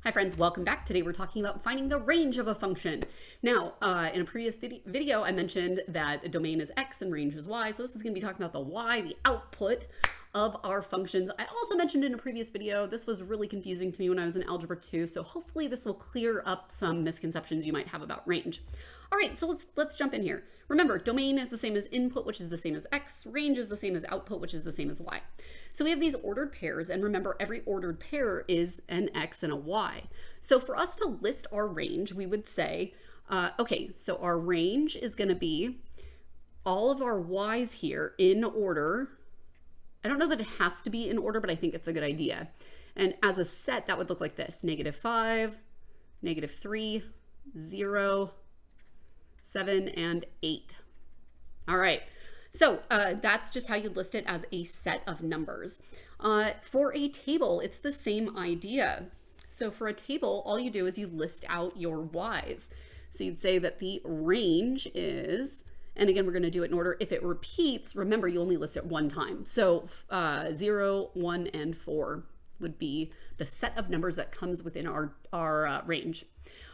Hi friends, welcome back. Today we're talking about finding the range of a function. Now, in a previous video, I mentioned that a domain is X and range is Y. So this is going to be talking about the Y, the output of our functions. I also mentioned in a previous video, this was really confusing to me when I was in Algebra 2. So hopefully this will clear up some misconceptions you might have about range. All right, so let's jump in here. Remember, domain is the same as input, which is the same as X. Range is the same as output, which is the same as Y. So we have these ordered pairs, and remember, every ordered pair is an X and a Y. So for us to list our range, we would say, okay, so our range is going to be all of our Y's here in order. I don't know that it has to be in order, but I think it's a good idea. And as a set, that would look like this: -5, -3, 0, 7, and 8. All right, so that's just how you list it as a set of numbers. For a table, it's the same idea. So for a table, all you do is you list out your Y's. So you'd say that the range is, and again, we're going to do it in order. If it repeats, remember, you only list it one time. So 0, 1, and 4 would be the set of numbers that comes within our range.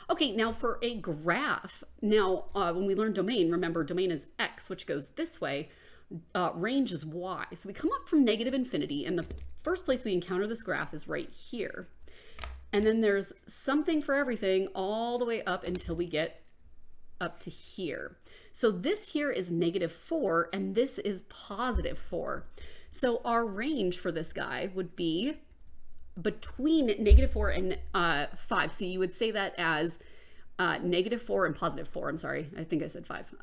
Okay, now for a graph, when we learn domain, remember domain is X, which goes this way, range is Y. So we come up from -infinity, and the first place we encounter this graph is right here. And then there's something for everything all the way up until we get up to here. So this here is -4, and this is +4. So our range for this guy would be between -4 and 5. So you would say that as -4 and +4. I'm sorry, I think I said 5.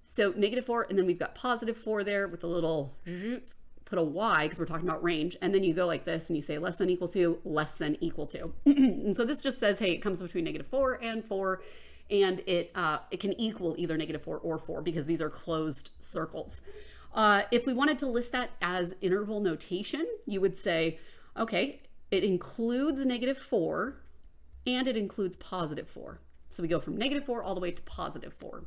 So -4, and then we've got +4 there with a little put a Y because we're talking about range, and then you go like this and you say less than equal to, less than equal to. And so this just says, hey, it comes between -4 and 4, and it can equal either -4 or 4 because these are closed circles. If we wanted to list that as interval notation, you would say, okay, it includes -4 and it includes +4. So we go from -4 all the way to +4.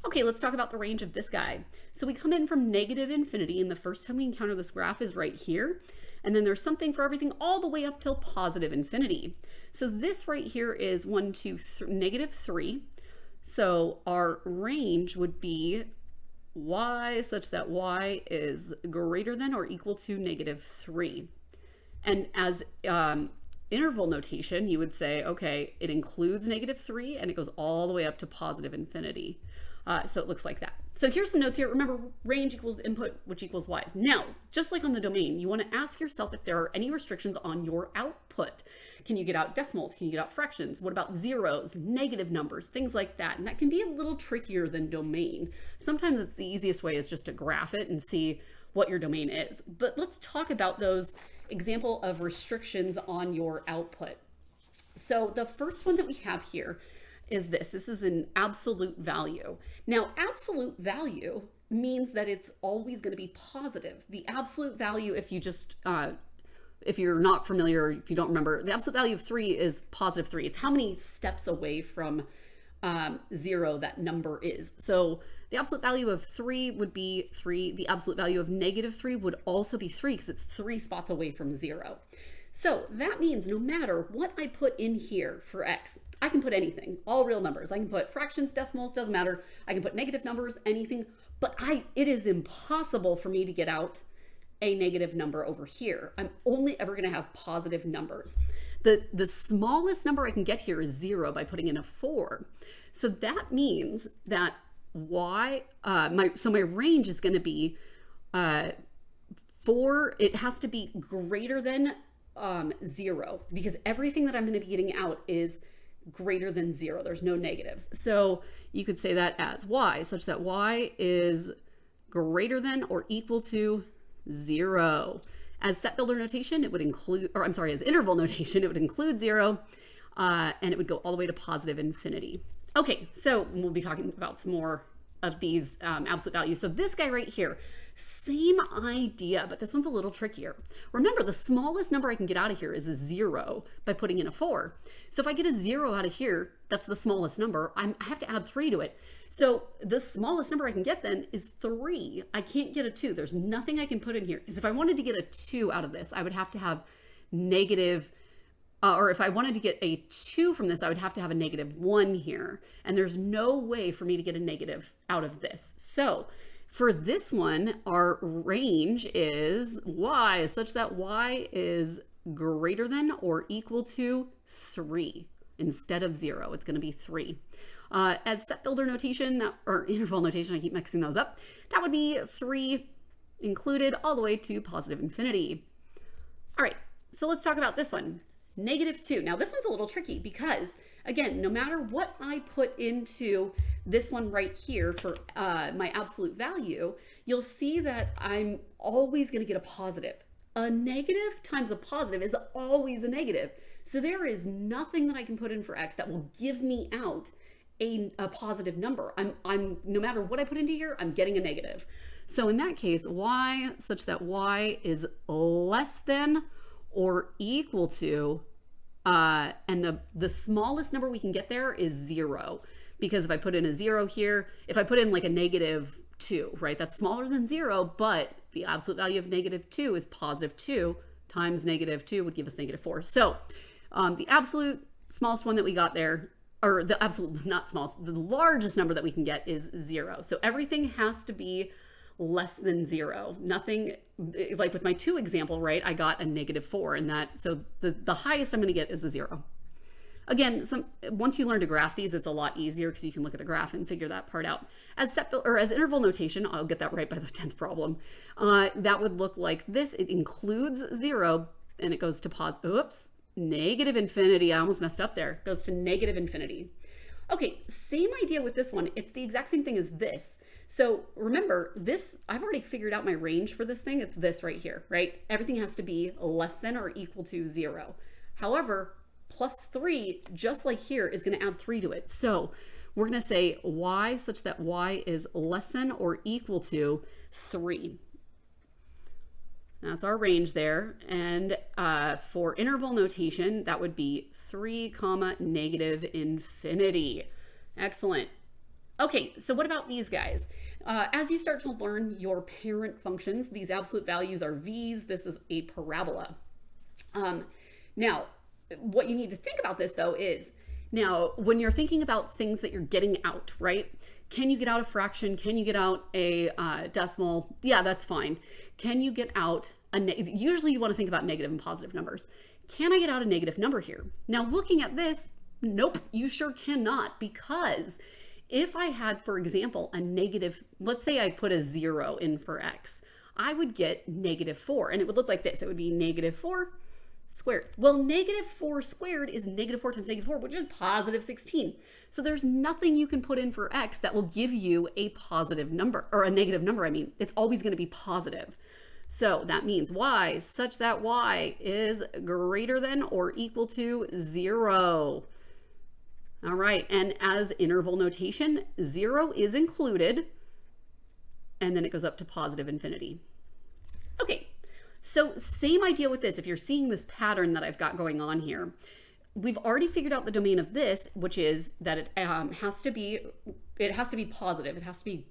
Okay, let's talk about the range of this guy. So we come in from -infinity, and the first time we encounter this graph is right here. And then there's something for everything all the way up till +infinity. So this right here is -3. So our range would be Y such that Y is greater than or equal to -3. And as interval notation, you would say, okay, it includes -3 and it goes all the way up to +infinity. So it looks like that. So here's some notes here. Remember, range equals input, which equals Y's. Now, just like on the domain, you want to ask yourself if there are any restrictions on your output. Can you get out decimals? Can you get out fractions? What about zeros, negative numbers, things like that? And that can be a little trickier than domain. Sometimes it's the easiest way is just to graph it and see what your domain is. But let's talk about those example of restrictions on your output. So the first one that we have here is this. This is an absolute value. Now, absolute value means that it's always going to be positive. The absolute value, if you just if you're not familiar, if you don't remember, the absolute value of 3 is +3. It's how many steps away from 0 that number is. So the absolute value of 3 would be 3. The absolute value of -3 would also be 3 because it's 3 spots away from 0. So that means no matter what I put in here for X, I can put anything, all real numbers. I can put fractions, decimals, doesn't matter. I can put negative numbers, anything, but it is impossible for me to get out a negative number over here. I'm only ever going to have positive numbers. The smallest number I can get here is 0 by putting in a 4. So that means that my range is going to be 4. It has to be greater than 0 because everything that I'm going to be getting out is greater than 0. There's no negatives. So you could say that as Y such that Y is greater than or equal to 0. As set builder notation, it would include, or I'm sorry, as interval notation, it would include 0, and it would go all the way to +infinity. Okay, so we'll be talking about some more of these absolute values. So this guy right here, same idea, but this one's a little trickier. Remember, the smallest number I can get out of here is a 0 by putting in a 4. So if I get a 0 out of here, that's the smallest number. I have to add 3 to it. So the smallest number I can get then is 3. I can't get a 2. There's nothing I can put in here. Because if I wanted to get a 2 out of this, I would have to have negative or if I wanted to get a 2 from this, I would have to have a -1 here. And there's no way for me to get a negative out of this. So for this one, our range is y such that y is greater than or equal to 3 instead of 0. It's going to be 3. As set builder notation, or interval notation, I keep mixing those up, that would be 3 included all the way to positive infinity. All right, so let's talk about this one, -2. Now this one's a little tricky because, again, no matter what I put into this one right here for my absolute value, you'll see that I'm always going to get a positive. A negative times a positive is always a negative. So there is nothing that I can put in for x that will give me out a positive number. I'm no matter what I put into here, I'm getting a negative. So in that case, y such that y is less than or equal to, and the smallest number we can get there is 0. Because if I put in a 0 here, if I put in like a -2, right, that's smaller than 0, but the absolute value of -2 is +2 times -2 would give us -4. So the absolute smallest one that we got there, or the absolute, not smallest, the largest number that we can get is 0. So everything has to be less than 0. Nothing, like with my 2 example, right, I got a -4, and that, so the highest I'm going to get is a 0. Again, once you learn to graph these, it's a lot easier because you can look at the graph and figure that part out. As interval notation, I'll get that right by the 10th problem. That would look like this. It includes 0, and it goes to negative infinity. I almost messed up there. It goes to negative infinity. Okay, same idea with this one. It's the exact same thing as this. So remember, this, I've already figured out my range for this thing. It's this right here, right? Everything has to be less than or equal to 0. However, +3, just like here, is going to add 3 to it. So we're going to say y such that y is less than or equal to 3. That's our range there. And for interval notation, that would be 3, negative infinity. Excellent. Okay, so what about these guys? As you start to learn your parent functions, these absolute values are v's. This is a parabola. Now, what you need to think about this, though, is now when you're thinking about things that you're getting out, right? Can you get out a fraction? Can you get out a decimal? Yeah, that's fine. Can you get out usually you want to think about negative and positive numbers. Can I get out a negative number here? Now, looking at this, nope, you sure cannot, because if I had, for example, a negative, let's say I put a 0 in for x, I would get -4, and it would look like this. It would be -4 squared. Well, -4 squared is -4 times -4, which is +16. So there's nothing you can put in for x that will give you a positive number, or a negative number, I mean. It's always going to be positive. So that means y such that y is greater than or equal to 0. All right, and as interval notation, 0 is included, and then it goes up to positive infinity. Okay, so same idea with this. If you're seeing this pattern that I've got going on here, we've already figured out the domain of this, which is that it has to be positive. It has to be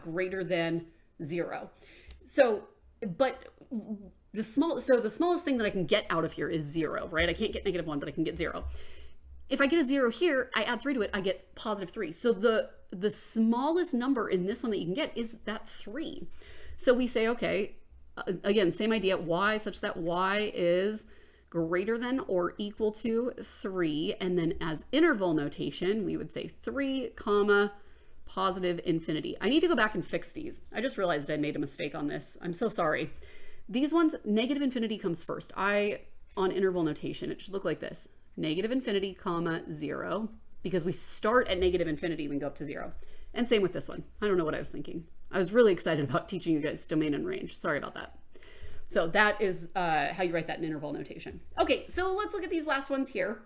greater than 0. So, but the smallest thing that I can get out of here is 0, right? I can't get -1, but I can get 0. If I get a 0 here, I add 3 to it, I get +3. So the smallest number in this one that you can get is that 3. So we say, okay, again, same idea, y such that y is greater than or equal to 3. And then as interval notation, we would say 3, positive infinity. I need to go back and fix these. I just realized I made a mistake on this. I'm so sorry. These ones, negative infinity comes first. On interval notation, it should look like this. Negative infinity, 0, because we start at negative infinity and go up to 0. And same with this one. I don't know what I was thinking. I was really excited about teaching you guys domain and range. Sorry about that. So that is how you write that in interval notation. Okay, so let's look at these last ones here.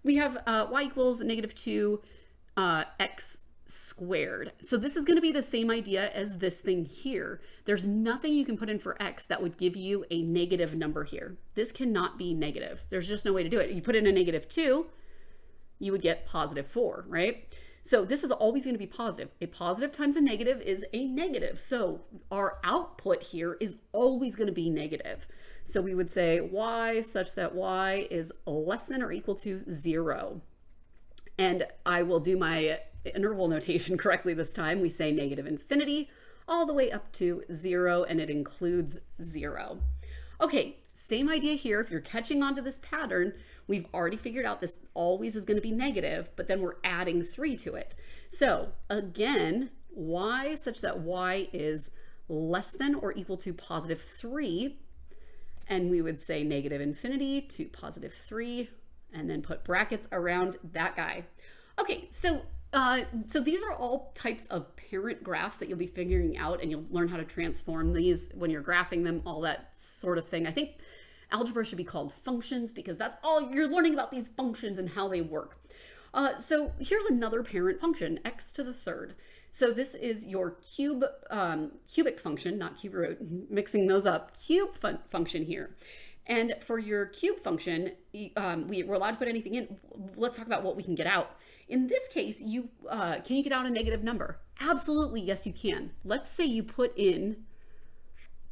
We have y equals -2 x squared. So this is going to be the same idea as this thing here. There's nothing you can put in for x that would give you a negative number here. This cannot be negative. There's just no way to do it. You put in a -2, you would get +4, right? So this is always going to be positive. A positive times a negative is a negative. So our output here is always going to be negative. So we would say y such that y is less than or equal to 0. And I will do my interval notation correctly this time. We say negative infinity all the way up to 0, and it includes 0. Okay, same idea here. If you're catching on to this pattern, we've already figured out this always is going to be negative, but then we're adding 3 to it. So again, y such that y is less than or equal to positive 3, and we would say negative infinity to positive 3, and then put brackets around that guy. Okay, so these are all types of parent graphs that you'll be figuring out, and you'll learn how to transform these when you're graphing them, all that sort of thing. I think algebra should be called functions because that's all you're learning about, these functions and how they work. So here's another parent function, x to the third. So this is your cubic function, not cube root, mixing those up, cube function here. And for your cube function, we're allowed to put anything in. Let's talk about what we can get out. In this case, can you get out a negative number? Absolutely, yes, you can. Let's say you put in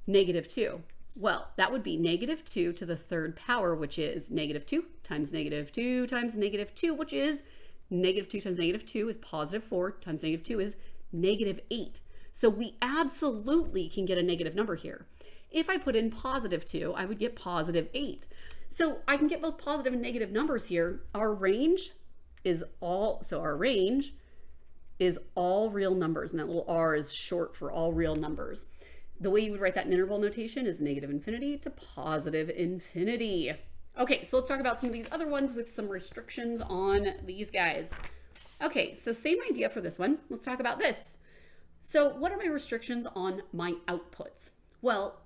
negative 2. Well, that would be negative 2 to the third power, which is negative 2 times negative 2 times negative 2, which is negative 2 times negative 2 is positive 4 times negative 2 is negative 8. So we absolutely can get a negative number here. If I put in positive 2, I would get positive 8. So I can get both positive and negative numbers here. Our range is all real numbers, and that little r is short for all real numbers. The way you would write that in interval notation is negative infinity to positive infinity. Okay, so let's talk about some of these other ones with some restrictions on these guys. Okay, so same idea for this one. Let's talk about this. So what are my restrictions on my outputs? Well,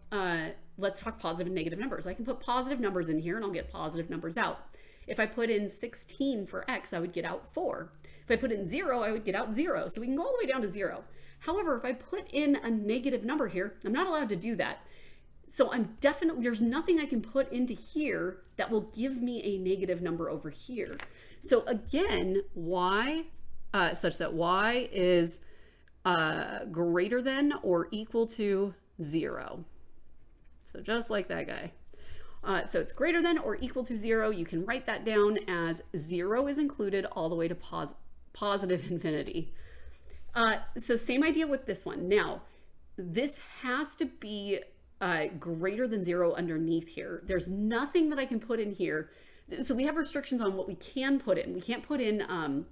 let's talk positive and negative numbers. I can put positive numbers in here and I'll get positive numbers out. If I put in 16 for x, I would get out 4. If I put in 0, I would get out 0. So we can go all the way down to 0. However, if I put in a negative number here, I'm not allowed to do that. So there's nothing I can put into here that will give me a negative number over here. So again, y such that y is greater than or equal to 0. So just like that guy. So it's greater than or equal to 0. You can write that down as 0 is included all the way to positive infinity. So same idea with this one. Now, this has to be greater than 0 underneath here. There's nothing that I can put in here. So we have restrictions on what we can put in. We can't put in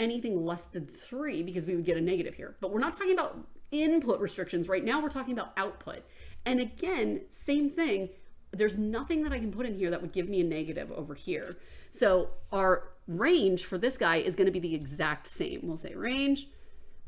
anything less than 3 because we would get a negative here. But we're not talking about input restrictions right now. We're talking about output. And again, same thing. There's nothing that I can put in here that would give me a negative over here. So our range for this guy is going to be the exact same. We'll say range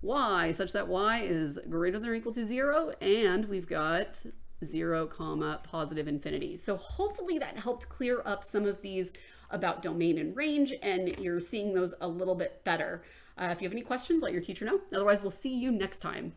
y such that y is greater than or equal to 0, and we've got 0 comma positive infinity. So hopefully that helped clear up some of these about domain and range, and you're seeing those a little bit better. If you have any questions, let your teacher know. Otherwise, we'll see you next time.